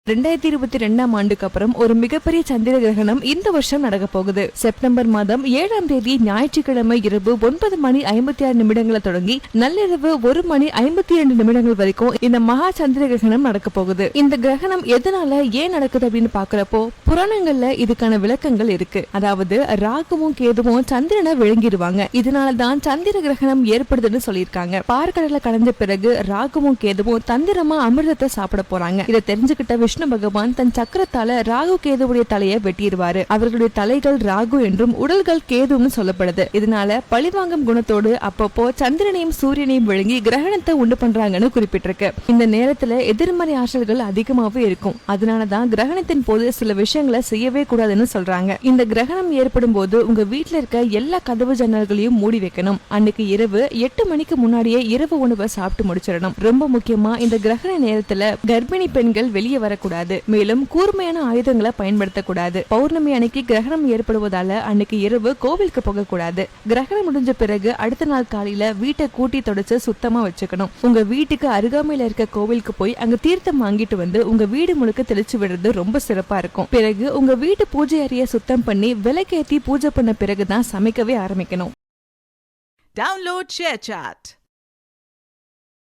2022ஆம் ஆண்டுக்கு அப்புறம் ஒரு மிகப்பெரிய சந்திர கிரகணம் இந்த வருஷம் நடக்க போகுது. செப்டம்பர் மாதம் 7ஆம் தேதி ஞாயிற்றுக்கிழமை இரவு 9:56 தொடங்கி நள்ளிரவு 1:52 வரைக்கும் இந்த மகா சந்திர கிரகணம் நடக்க போகுது. இந்த கிரகணம் எதனால ஏன் நடக்குது அப்படின்னு பாக்குறப்போ புராணங்கள்ல இதுக்கான விளக்கங்கள் இருக்கு. அதாவது ராகுவும் கேதுவும் சந்திரனை விழுங்கிடுவாங்க. இதனாலதான் சந்திர கிரகணம் ஏற்படுதுன்னு சொல்லியிருக்காங்க. பார்க்கடலை கடந்த பிறகு ராகுவும் கேதுவும் தந்திரமா அமிர்தத்தை சாப்பிட போறாங்க. இதை தெரிஞ்சுக்கிட்ட விஷ்ணு பகவான் தன் சக்கரத்தால ராகு கேதுவுடைய தலையை வெட்டிடுவாரு. அவர்களுடைய தலைகள் ராகு என்றும் உடல்கள் கேதுன்னு சொல்லப்படுது. இதனால பழிவாங்கும் குணத்தோடு அப்பப்போ சந்திரனையும் சூரியனையும் விழுங்கி கிரகணத்தை உண்டு பண்றாங்கன்னு குறிப்பிட்டிருக்கு. இந்த நேரத்துல எதிர்மறை ஆற்றல்கள் அதிகமாவே இருக்கும். அதனாலதான் கிரகணத்தின் போது சில விஷயங்களை செய்யவே கூடாதுன்னு சொல்றாங்க. இந்த கிரகணம் ஏற்படும் போது உங்க வீட்டுல இருக்க எல்லா கதவு ஜன்னல்களையும் மூடி வைக்கணும். அன்னைக்கு இரவு 8 மணிக்கு முன்னாடியே இரவு உணவை சாப்பிட்டு முடிச்சிடணும். ரொம்ப முக்கியமா இந்த கிரகண நேரத்துல கர்ப்பிணி பெண்கள் வெளியே வரக்கூடாது. மேலும் கூர்மையான ஆயுதங்களை பயன்படுத்தக்கூடாது. பௌர்ணமி அன்னைக்கு கிரகணம் ஏற்படுவதால அன்னைக்கு இரவு கோவிலுக்கு போக கூடாது. கிரகணம் முடிஞ்ச பிறகு அடுத்த நாள் காலையில வீட்டை கூட்டி தொடச்சு சுத்தமா வச்சுக்கணும். உங்க வீட்டுக்கு அருகாமையில இருக்க கோவிலுக்கு போய் அங்க தீர்த்தம் வாங்கிட்டு வந்து உங்க வீடு முழுக்க தெளிச்சு விடுறது ரொம்ப சிறப்பா இருக்கும். பிறகு உங்க வீட்டு பூஜை அறைய சுத்தம் பண்ணி விளக்கேத்தி பூஜை பண்ண பிறகுதான் சமைக்கவே ஆரம்பிக்கணும். Download ShareChat.